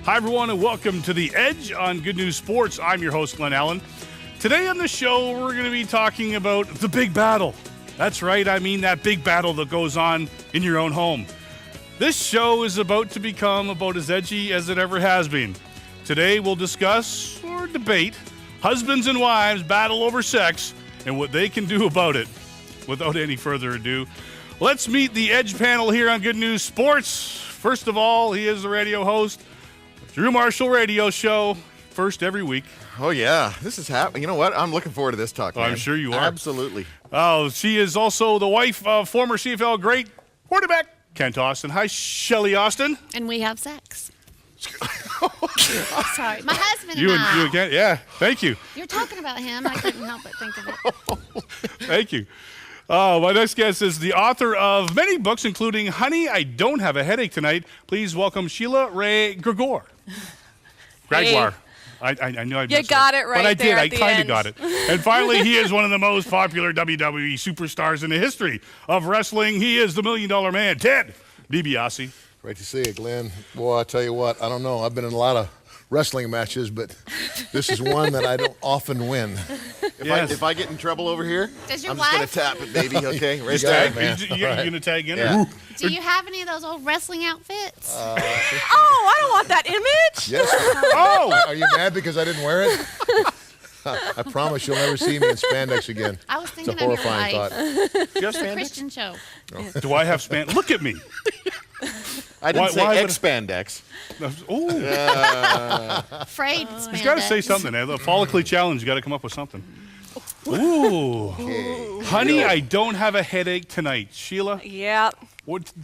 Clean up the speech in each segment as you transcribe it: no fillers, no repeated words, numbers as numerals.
Hi, everyone, and welcome to The Edge on Good News Sports. I'm your host, Glenn Allen. Today on the show, we're going to be talking about the big battle. That's right, I mean that big battle that goes on in your own home. This show is about to become about as edgy as it ever has been. Today, we'll discuss or debate husbands and wives battle over sex and what they can do about it. Without any further ado, let's meet the Edge panel here on Good News Sports. First of all, he is the radio host, Drew Marshall Radio Show, first every week. Oh, yeah. This is happening. You know what? I'm looking forward to this talk, man. I'm sure you are. Absolutely. Oh, she is also the wife of former CFL great quarterback Kent Austin. Hi, Shelley Austin. And we have sex. Sorry. My husband You and I. and Kent? Yeah, thank you. You're talking about him. I couldn't help but think of it. Thank you. My next guest is the author of many books, including Honey, I Don't Have a Headache Tonight. Please welcome Sheila Wray-Gregoire. Gregoire. I knew I'd You got it right. But I did. There I at the kind of end. got it. And finally, he is one of the most popular WWE superstars in the history of wrestling. He is the $1 Million Man, Ted DiBiase. Great to see you, Glenn. Boy, I tell you what, I don't know. I've been in a lot of wrestling matches, but this is one that I don't often win. If I get in trouble over here, Does your I'm just going wife- to tap it, baby, okay? Right got there. it, man. You All right. going to tag in? Yeah. Do you have any of those old wrestling outfits? Oh, I don't want that image. Yes. Oh! Are you mad because I didn't wear it? I promise you'll never see me in spandex again. I was It's thinking a of your horrifying wife. thought. Just It's a spandex? Christian show. Do I have span? Look at me. I didn't Why say would- expandex. Oh. Frayed spandex. He's got to say something. The follically challenge, you got to come up with something. Ooh. Honey, I don't have a headache tonight. Sheila, Yeah.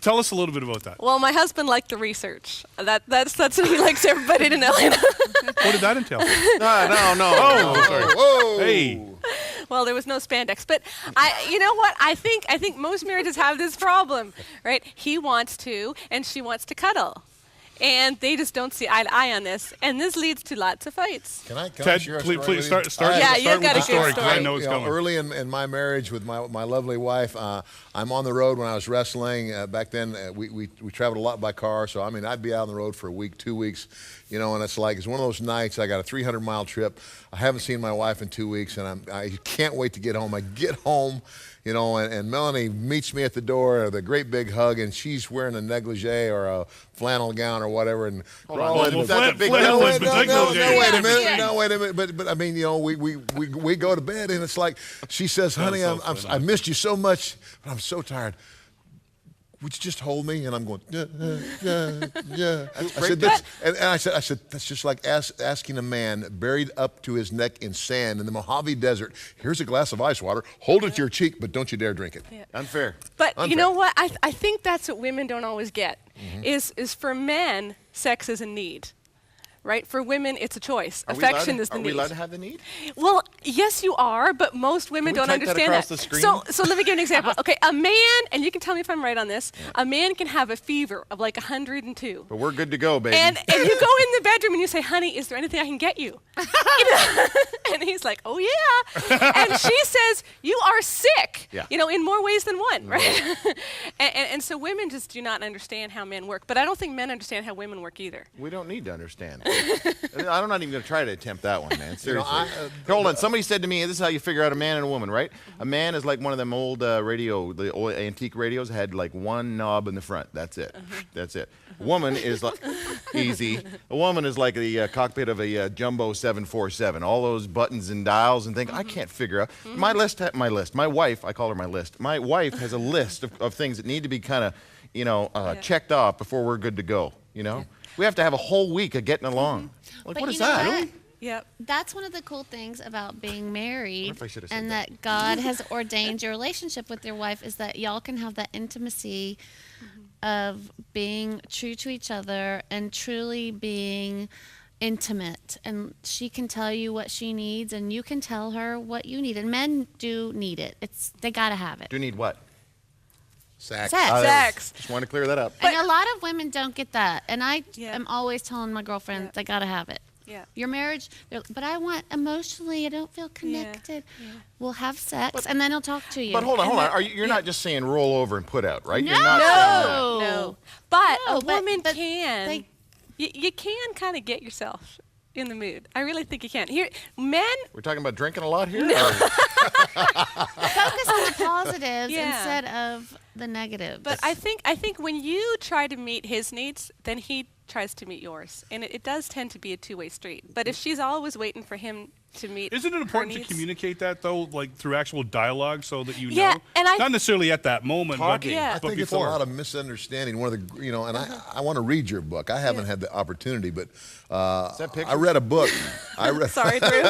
tell us a little bit about that. Well, my husband liked the research. That's what he likes everybody to know. What did that entail? No. Oh, sorry. Whoa! Hey. Well, there was no spandex, but you know what? I think most marriages have this problem, right? He wants to, and she wants to cuddle, and they just don't see eye to eye on this, and this leads to lots of fights. Can I Ted, share a please story with start, you? start, Yeah, start you've with got the a good story, 'cause I story. know it's coming. Early in my marriage with my lovely wife, I'm on the road when I was wrestling. Back then, we traveled a lot by car, so I mean, I'd be out on the road for a week, 2 weeks, you know, and it's one of those nights. I got a 300-mile trip. I haven't seen my wife in 2 weeks, and I can't wait to get home. I get home, you know, and Melanie meets me at the door with a great big hug, and she's wearing a negligee or a flannel gown or whatever, and Well, That's a big Flint deal. Hills, but no, negligee. wait a minute. Yeah. No, wait a minute. But I mean, you know, we go to bed, and it's like she says, "Honey, so funny. I missed you so much, but I'm so tired. Would you just hold me?" And I'm going, yeah. I said, that's just like asking a man buried up to his neck in sand in the Mojave Desert. Here's a glass of ice water. Hold it to your cheek, but don't you dare drink it. Yeah. Unfair. But Unfair. you know what? I think that's what women don't always get. Is for men, sex is a need. Right? For women, it's a choice. Affection is the Are need. we allowed to have the need? Well, yes, you are, but most women Can we don't type that understand across the screen? So let me give you an example. Okay, a man, and you can tell me if I'm right on this, a man can have a fever of like 102. But we're good to go, baby. And you go in the bedroom and you say, "Honey, is there anything I can get you?" You know? And he's like, "Oh yeah." And she says, "You are sick." Yeah. You know, in more ways than one, right? and so women just do not understand how men work. But I don't think men understand how women work either. We don't need to understand. I'm not even going to try to attempt that one, man. Seriously. I- Hold on. Somebody said to me, this is how you figure out a man and a woman, right? A man is like one of them old the old antique radios, had like one knob in the front. That's it. That's it. A woman is like, easy. A woman is like the cockpit of a jumbo 747. All those buttons and dials and things. I can't figure out. My list. My wife, I call her my list. My wife has a list of things that need to be kind of, you know, checked off before we're good to go, you know? We have to have a whole week of getting along. Like, But what is you know that? what? Yep. That's one of the cool things about being married What if I should have said and that? that God has ordained your relationship with your wife is that y'all can have that intimacy of being true to each other and truly being intimate. And she can tell you what she needs and you can tell her what you need. And men do need it. They got to have it. Do you need what? Sex. Sex. Sex. Just want to clear that up. And a lot of women don't get that. And I Yeah. am always telling my girlfriends, they got to have it. Yeah. Your marriage, but I want emotionally, I don't feel connected. Yeah. We'll have sex, and then he'll talk to you. But hold on. You're not just saying roll over and put out, right? You're not saying that. No. No. But No, a but- woman but can. they- You can kind of get yourself in the mood. I really think you can. Here, men. We're talking about drinking a lot here? Focus on the positives Yeah. instead of the negatives. But I think when you try to meet his needs, then he tries to meet yours, and it does tend to be a two-way street. But if she's always waiting for him to meet, Isn't it her important to needs- communicate that though, like through actual dialogue, so that you Yeah, know, and I- not necessarily at that moment, Talking. Yeah. I but think it's before. a lot of misunderstanding. One of the, and I want to read your book. I haven't had the opportunity, but that picture? I read a book. I read, Sorry, Drew.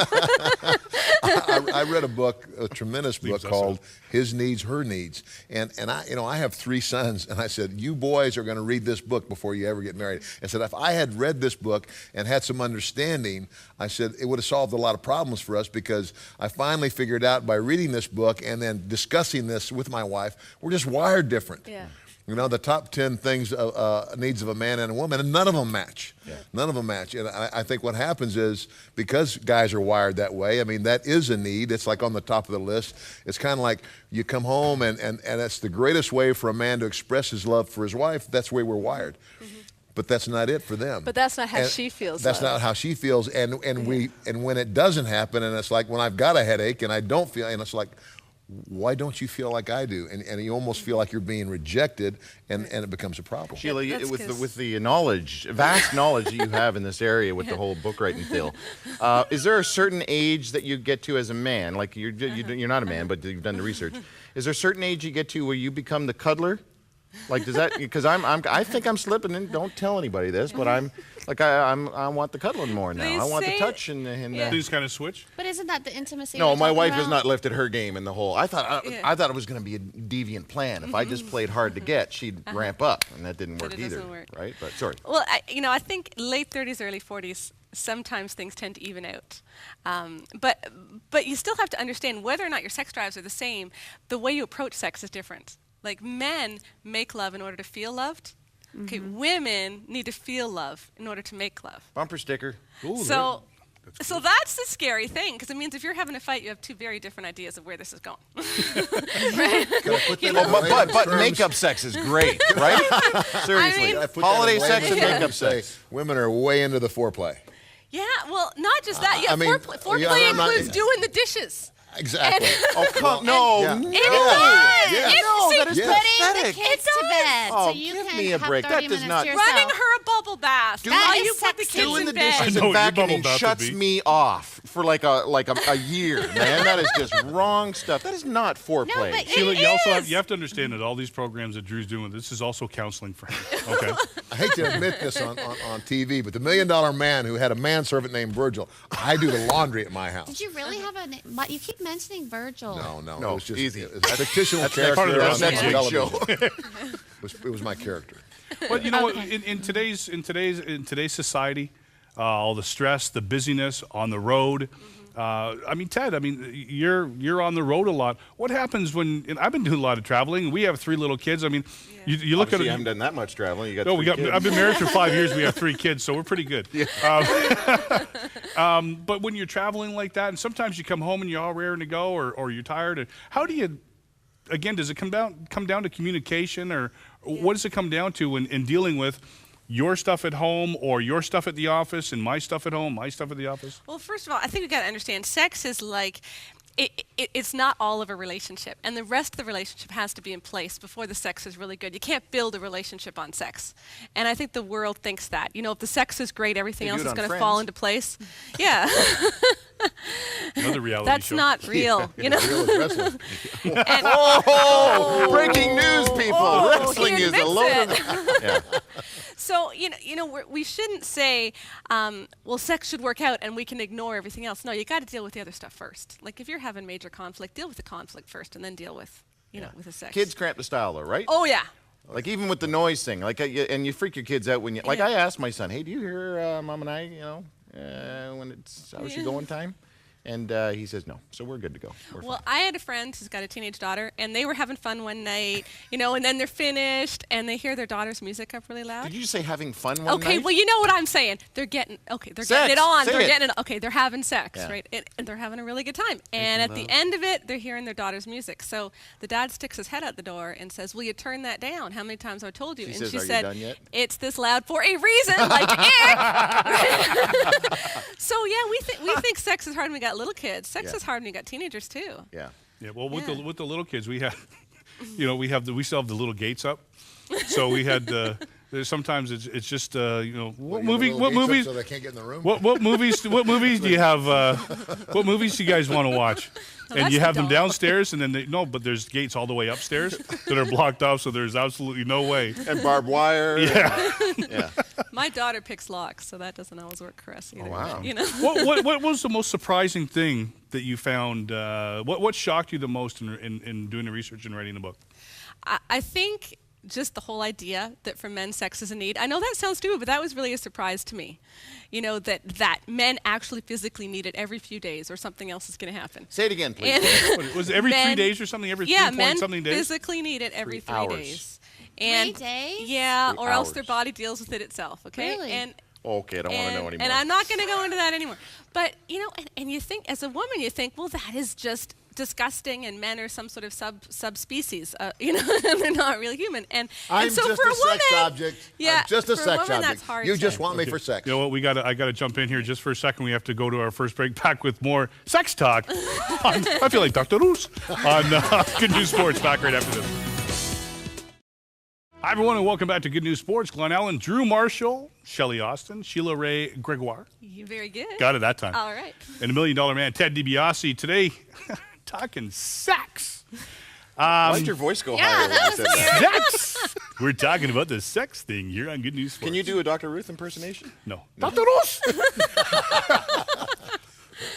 I read a book, a tremendous book Leaves us called out. His Needs, Her Needs. And I have 3 sons, and I said, you boys are going to read this book before you ever get married. I said, if I had read this book and had some understanding, I said, it would have solved a lot of problems for us, because I finally figured out by reading this book and then discussing this with my wife, we're just wired different. Yeah. The top 10 things, needs of a man and a woman, and none of them match. Yeah. None of them match. And I think what happens is, because guys are wired that way, I mean, that is a need. It's like on the top of the list. It's kind of like you come home, and that's the greatest way for a man to express his love for his wife. That's the way we're wired. But that's not it for them. But that's not how And she feels. That's loved. not how she feels. And when it doesn't happen, and it's like when I've got a headache and I don't feel, and it's like, why don't you feel like I do? And you almost feel like you're being rejected, and it becomes a problem. Sheila, That's with the knowledge, vast knowledge that you have in this area with the whole book writing deal, is there a certain age that you get to as a man? Like you're not a man, but you've done the research. Is there a certain age you get to where you become the cuddler? Like, does that, because I think I'm slipping in. Don't tell anybody this, but I want the cuddling more now. They I want the say- touch and Yeah. Things kind of switch. But isn't that the intimacy? No, we're my talking wife has about? not lifted her game in the whole. I thought Yeah. I thought it was going to be a deviant plan. If I just played hard to get, she'd ramp up, and that didn't But work it either. doesn't work. Right? But sorry. Well, I think late 30s, early 40s, sometimes things tend to even out. But you still have to understand whether or not your sex drives are the same. The way you approach sex is different. Like, men make love in order to feel loved. Okay, women need to feel love in order to make love. Bumper sticker. Ooh, So that's the scary thing, because it means if you're having a fight, you have 2 very different ideas of where this is going. But makeup sex is great, right? Seriously. mean- Holiday sex and makeup Say, sex. women are way into the foreplay. Yeah, well, not just that. Yeah, I mean, foreplay yeah, I'm not- includes doing the dishes. Exactly. Oh, come, no, Yeah. no. It does. Yeah. It's- No, see, that is Yeah. Putting the pathetic. kids to bed, Oh, so you give can me a have break. 30 That does minutes not- to yourself. Running her a bubble bath That while is you put the sexy. kids Doing in the bed. dishes I know and what your bubble vacuuming bath would shuts be. me off for like a year, man. That is just wrong stuff. That is not foreplay. but Sheila, It you is. have to understand that all these programs that Drew's doing, this is also counseling for him. Okay. I hate to admit this on TV, but the $1 Million Man who had a manservant named Virgil, I do the laundry at my house. Did you really have a name? You keep mentioning Virgil. No, No, it was just easy. it was a fictional That's character part of the on rest That's of the next television. week's show. It was my character. But you know what? Okay. In today's society, all the stress, the busyness on the road. I mean, Ted. I mean, you're on the road a lot. What happens when? And I've been doing a lot of traveling. We have 3 little kids. I mean, you look Obviously, you at haven't it. done that much traveling. You got No, three kids. I've been married for 5 years. We have 3 kids, so we're pretty good. But when you're traveling like that, and sometimes you come home and you're all raring to go, or you're tired. And how do you? Again, does it come down to communication, or what does it come down to in dealing with your stuff at home, or your stuff at the office, and my stuff at home, my stuff at the office? Well, first of all, I think we've got to understand sex is like, it's not all of a relationship. And the rest of the relationship has to be in place before the sex is really good. You can't build a relationship on sex. And I think the world thinks that. You know, if the sex is great, everything They do else it is on going to Friends. fall into place. Yeah. Another reality That's show. not real, you know? Real is wrestling. And- Oh, breaking news, people! Oh, Wrestling he is a admits load it. of. Yeah. So, we shouldn't say, well, sex should work out and we can ignore everything else. No, you got to deal with the other stuff first. Like, if you're having major conflict, deal with the conflict first and then deal with, with the sex. Kids cramp the style, though, right? Oh, yeah. Like even with the noise thing, like and you freak your kids out when you. Like Yeah. I asked my son, "Hey, do you hear Mom and I? When it's how's she going time?" And he says no. So we're good to go. We're Well, fine. I had a friend who's got a teenage daughter, and they were having fun one night, and then they're finished, and they hear their daughter's music up really loud. Did you just say having fun one Okay, night? well, you know what I'm saying. They're getting Sex. it on. Say They're it. getting it. Okay, they're having sex, Yeah. right? And they're having a really good time. And at the end of it, they're hearing their daughter's music. So the dad sticks his head out the door and says, "Will you turn that down? How many times have I told you?" She and says, she "Are you said, done yet?" "It's this loud for a reason." Like, So yeah, we think sex is hard when we got little kids. Sex Yeah. is hard when you got teenagers too. Yeah. Yeah, well, with Yeah. the little kids, we have, we still have the little gates up. So we had there's sometimes it's just what movies So they can't get in the room. what movies do you have what movies do you guys want to watch? And that's you the have them dog. downstairs, and then but there's gates all the way upstairs that are blocked off, so there's absolutely no way. And barbed wire. Yeah. Yeah. My daughter picks locks, so that doesn't always work for us either. wow. What was the most surprising thing that you found? What shocked you the most in doing the research and writing the book? I think just the whole idea that for men sex is a need. I know that sounds stupid, but that was really a surprise to me. That men actually physically need it every few days or something else is going to happen. Say it again, please. And What, was it every 3 Men- days or something? Every yeah, 3 men point something days? physically need it every 3 hours. days. And 3 days? Yeah, 3 or else their hours. body deals with it itself, okay? Really? Okay, I don't want to know anymore. And I'm not going to go into that anymore. But, and you think, as a woman, you think, well, that is just disgusting, and men are some sort of subspecies, and they're not really human. And I'm so just for a a woman, sex object. yeah, I'm just a for sex woman, object. that's hard You to- just want me for sex. You know what? I gotta jump in here just for a second. We have to go to our first break. Back with more sex talk. I feel like Dr. Roos on Good News Sports. Back right after this. Hi, everyone, and welcome back to Good News Sports. Glenn Allen, Drew Marshall, Shelley Austin, Sheila Wray-Gregoire. You're very good. Got it that time. All right. And $1 Million Man, Ted DiBiase. Today, talking sex. Why did your voice go Yeah, higher when that you was said that? weird. Sex! We're talking about the sex thing here on Good News Sports. Can you do a Dr. Ruth impersonation? No. Dr. Ruth!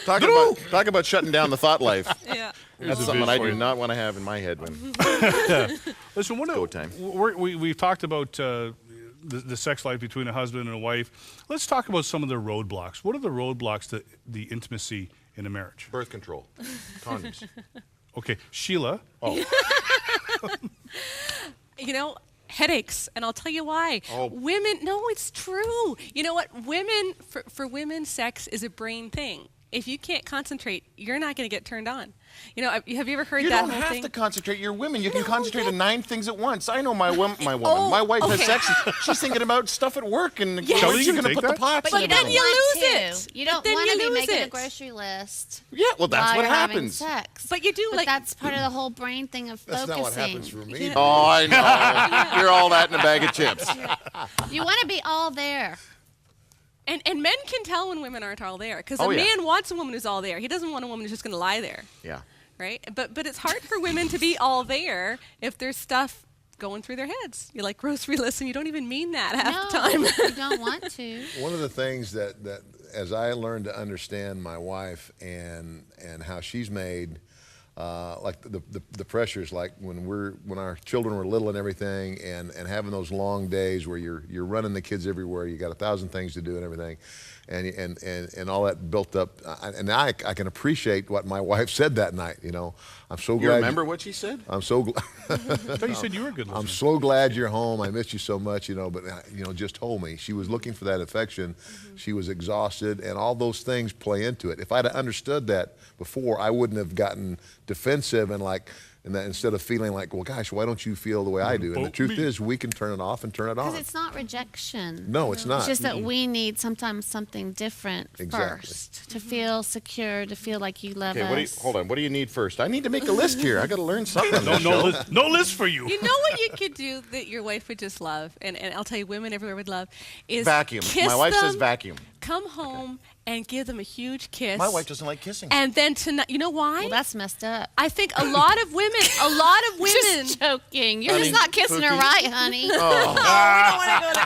Talk about shutting down the thought life. Yeah. That's a something vision I for do you. not want to have in my head when. Listen, Go time. we've talked about the sex life between a husband and a wife. Let's talk about some of the roadblocks. What are the roadblocks to the intimacy in a marriage? Birth control. Condoms. Okay, Sheila. Oh. Headaches, and I'll tell you why. Oh. Women, no, it's true. You know what? For women, sex is a brain thing. If you can't concentrate, you're not going to get turned on. Have you ever heard You that don't whole have thing? to concentrate. You're women. You can concentrate on 9 things at once. I know my wife has okay. sex. She's thinking about stuff at work and Yes. Shelley, where's you she going take to put that? the pots But in you the don't middle? you want lose to. it. You don't Then want you to be lose making a it. grocery list. Yeah, well, that's while what you're having happens. sex. But you do, But like- that's part of the whole brain thing of That's focusing. not what happens for me. Yeah. Oh, I know. You're all that in a bag of chips. You want to be all there. And men can tell when women aren't all there, because Oh, a yeah. man wants a woman who's all there. He doesn't want a woman who's just going to lie there, Yeah. right? But it's hard for women to be all there if there's stuff going through their heads. You like grocery lists, and you don't even mean that half the time. you don't want to. One of the things that as I learned to understand my wife and how she's made, like the pressures, like when our children were little and everything, and having those long days where you're running the kids everywhere, you got 1,000 things to do and everything, and all that built up, and I can appreciate what my wife said that night. I'm so You glad. remember what she said? I'm so glad. I thought you said you were a good listener. I'm so glad you're home. I missed you so much, but just hold me. She was looking for that affection. She was exhausted, and all those things play into it. If I'd have understood that before, I wouldn't have gotten defensive and that instead of feeling like, well, gosh, why don't you feel the way I do? And the truth is, we can turn it off and turn it on. Because it's not rejection. No, it's not. It's just that we need sometimes something different Exactly. first to feel secure, to feel like you love Okay, us. hold on. What do you need first? I need to make a list here. I got to learn something. on this show. No list for you. You know what you could do that your wife would just love, and I'll tell you, women everywhere would love, is Vacuum. kiss My wife them, says vacuum. come home and give them a huge kiss. My wife doesn't like kissing. And then tonight, you know why? Well, that's messed up. I think a lot of women, Just joking. You're Honey, just not kissing her Pookie. right, honey. Oh.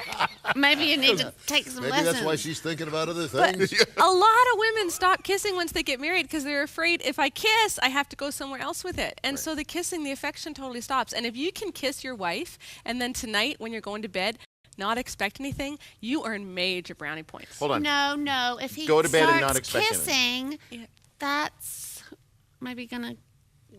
Maybe you need to take some Maybe lessons. that's why she's thinking about other things. a lot of women stop kissing once they get married because they're afraid if I kiss, I have to go somewhere else with it. And so the kissing, the affection totally stops. And if you can kiss your wife and then tonight when you're going to bed, not expect anything, you earn major brownie points. Hold on. No. If he Go to bed and starts not expect anything. kissing, that's maybe gonna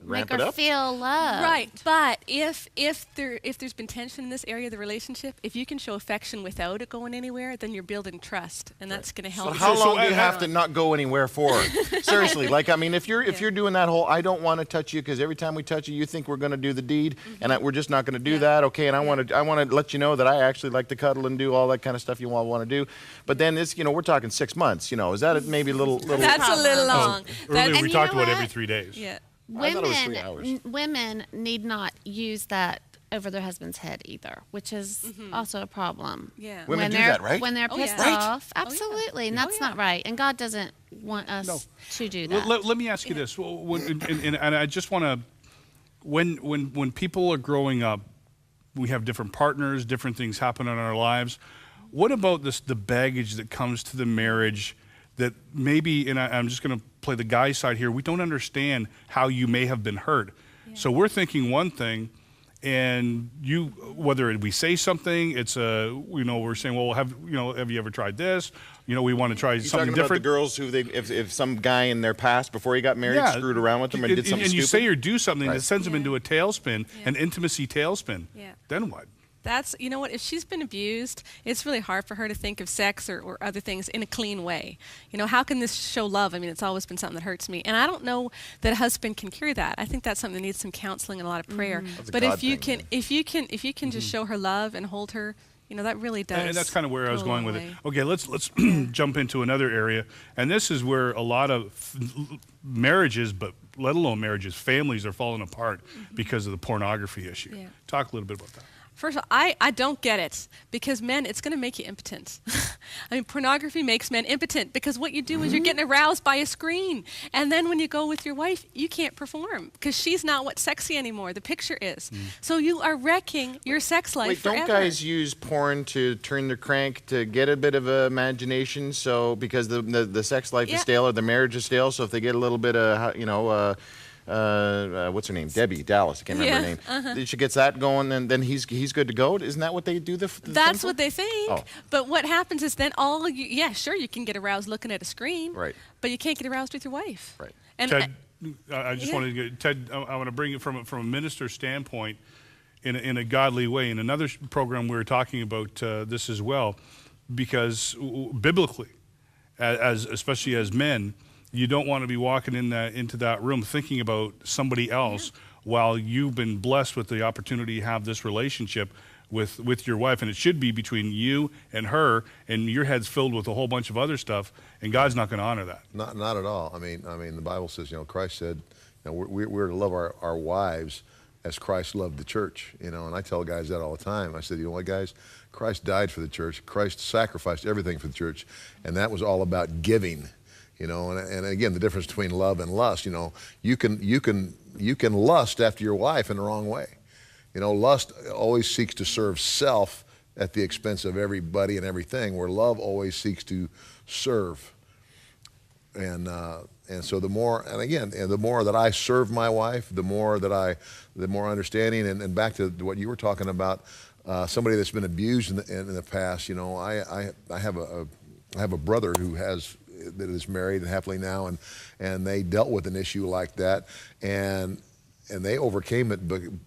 Ramp make it her up? feel loved. Right, but if there's been tension in this area of the relationship, if you can show affection without it going anywhere, then you're building trust, and that's going to help. But how So long do you I- have to not go anywhere for? Seriously, like I mean, if you're doing that whole, I don't want to touch you because every time we touch you, you think we're going to do the deed, and we're just not going to do that. Okay, and I want to let you know that I actually like to cuddle and do all that kind of stuff you all want to do. But then it's we're talking 6 months. Is that maybe a little? That's a little long. Earlier and we you talked know about what? every 3 days. Yeah. I thought it was 3 hours. Women need not use that over their husband's head either, which is also a problem. Yeah. Women when do they're, that, right? When they're Oh, pissed yeah. off, absolutely, and that's not right. And God doesn't want us to do that. Let me ask you this, and I just want to, when people are growing up, we have different partners, different things happen in our lives. What about the baggage that comes to the marriage that maybe, and I'm just going to play the guy side here, we don't understand how you may have been hurt. Yeah. So we're thinking one thing, and whether we say something, it's we're saying, well, have you ever tried this? We want to try You're something talking about different. the girls who if some guy in their past before he got married screwed around with them and did something and you stupid? say or do something that sends them into a tailspin, Yeah. an intimacy tailspin. Yeah. Then what? That's, what, if she's been abused, it's really hard for her to think of sex or other things in a clean way. How can this show love? I mean, it's always been something that hurts me. And I don't know that a husband can cure that. I think that's something that needs some counseling and a lot of prayer. That's a But God if you thing, can, if you can just show her love and hold her, that really does. And that's kind of where I was go a going long with it. way. Okay, let's jump into another area. And this is where a lot of marriages, but let alone marriages, families are falling apart because of the pornography issue. Yeah. Talk a little bit about that. First of all, I don't get it, because men, it's going to make you impotent. I mean, pornography makes men impotent, because what you do is you're getting aroused by a screen. And then when you go with your wife, you can't perform, because she's not what's sexy anymore. The picture is. So you are wrecking your sex life Wait, forever. don't guys use porn to turn their crank to get a bit of imagination? So because the sex life is stale or the marriage is stale, so if they get a little bit of what's her name? Debbie Dallas. I can't remember her name. She gets that going, and then he's good to go. Isn't that what they do? That's what they think. Oh. But what happens is then sure, you can get aroused looking at a screen. Right. But you can't get aroused with your wife. Right. And Ted, I just wanted to get, Ted, I want to bring it from a minister's standpoint in a godly way. In another program, we were talking about this as well, because biblically, especially as men, you don't want to be walking into that room thinking about somebody else while you've been blessed with the opportunity to have this relationship with your wife. And it should be between you and her, and your head's filled with a whole bunch of other stuff, and God's not going to honor that. Not at all. I mean, the Bible says, Christ said, we're to love our wives as Christ loved the church, and I tell guys that all the time. I said, you know what, guys? Christ died for the church. Christ sacrificed everything for the church, and that was all about giving. And again, the difference between love and lust, you can lust after your wife in the wrong way. Lust always seeks to serve self at the expense of everybody and everything, where love always seeks to serve. And so the more that I serve my wife, the more understanding, and back to what you were talking about, somebody that's been abused in the past. I have a brother that is married and happily now, and they dealt with an issue like that, and they overcame it,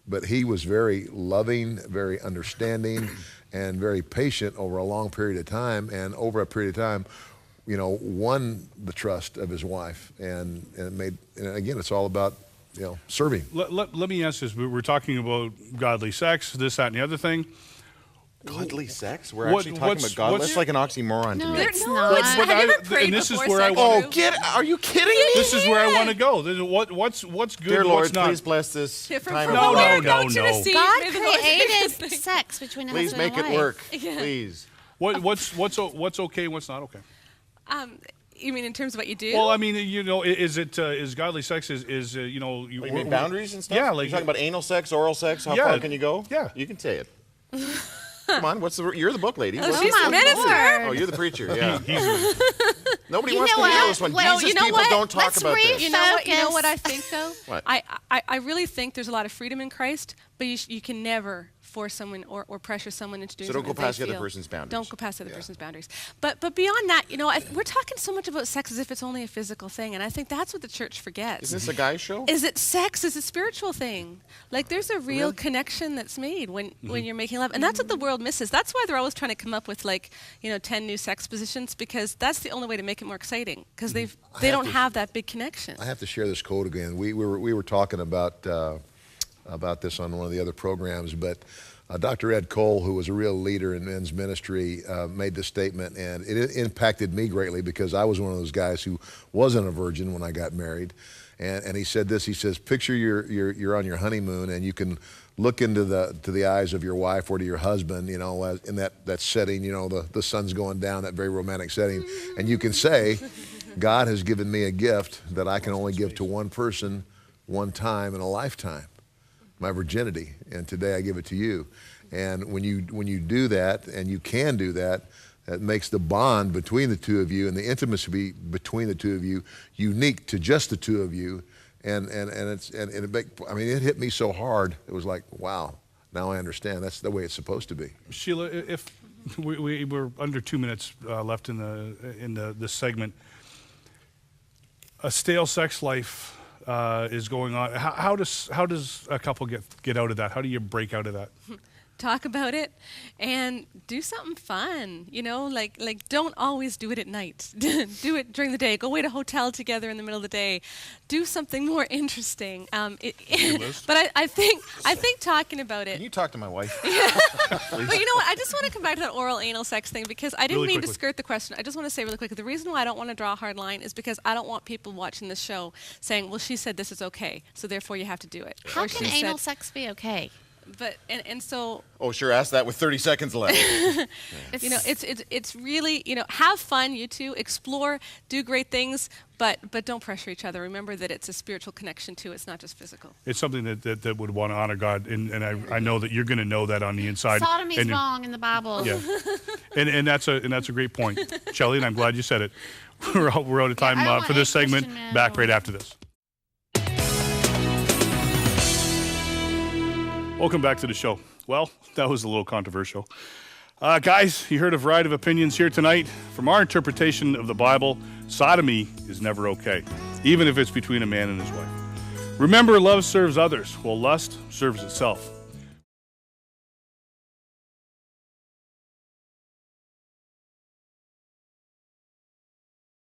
but he was very loving, very understanding, and very patient over a long period of time, and over a period of time, won the trust of his wife, and again, it's all about serving. Let me ask this. We're talking about godly sex, this, that, and the other thing. Godly sex? We're actually talking about godly. That's like an oxymoron to No, me. it's not. Have you ever prayed and this is before where I sex? want. Are you kidding me? This is where I want to go. What's good? Dear Lord, what's not? please bless this Yeah, from time from of No, what our we life. were no, coaching no. to see, God may the Lord make created this thing. sex between a Please husband make and it wife. work. Yeah. Please. What's okay and what's not okay? You mean in terms of what you do? Well, I mean, is godly sex You mean boundaries and stuff? Yeah, like you're talking about anal sex, oral sex. How Yeah. far can you go? Yeah. You can say it. Come on, you're the book lady. Oh, What's she's the- the minister. Oh, you're the preacher. Yeah. Nobody You wants to know hear what? this one. Well, Jesus you know people what? don't talk Let's about this. You know what I think though? What? I really think there's a lot of freedom in Christ, but you can never force someone or pressure someone into doing So don't something go past they the other feel. person's boundaries. Don't go past the other person's boundaries. But beyond that, we're talking so much about sex as if it's only a physical thing, and I think that's what the church forgets. Is this a guy show? Is it sex is a spiritual thing? Like there's a real connection that's made when you're making love, and that's what the world misses. That's why they're always trying to come up with 10 new sex positions, because that's the only way to make it more exciting, because they don't have that big connection. I have to share this quote again. We were talking about this on one of the other programs, but Dr. Ed Cole, who was a real leader in men's ministry, made this statement, and it impacted me greatly because I was one of those guys who wasn't a virgin when I got married. And he said this. He says, "Picture you're on your honeymoon, and you can look into the eyes of your wife or to your husband, in that setting, the sun's going down, that very romantic setting, and you can say, God has given me a gift that I can only give to one person, one time in a lifetime, my virginity, and today I give it to you." And when you do that, and you can do that, that makes the bond between the two of you and the intimacy between the two of you unique to just the two of you. And it hit me so hard. It was like, wow, now I understand. That's the way it's supposed to be. Sheila, if we're under 2 minutes left in the segment, a stale sex life is going on. How does a couple get out of that? How do you break out of that? Talk about it and do something fun. Like don't always do it at night. Do it during the day. Go away to a hotel together in the middle of the day. Do something more interesting. But I think talking about it. Can you talk to my wife? But you know what? I just want to come back to that oral anal sex thing, because I didn't Really mean quickly. to skirt the question. I just want to say really quickly, the reason why I don't want to draw a hard line is because I don't want people watching this show saying, well, she said this is okay, so therefore you have to do it. How Or can she anal said, sex be okay? But and so Oh, sure. Ask that with 30 seconds left. it's really, have fun, you two, explore, do great things, but don't pressure each other. Remember that it's a spiritual connection too. It's not just physical. It's something that would want to honor God, and I know that you're going to know that on the inside. Sodomy's And- wrong in the Bible. Yeah, and that's a great point, Shelley, and I'm glad you said it. We're out of time I don't for want this any segment. Christian man, Back I right don't- after this. Welcome back to the show. Well, that was a little controversial. Guys, you heard a variety of opinions here tonight. From our interpretation of the Bible, sodomy is never okay, even if it's between a man and his wife. Remember, love serves others, while lust serves itself.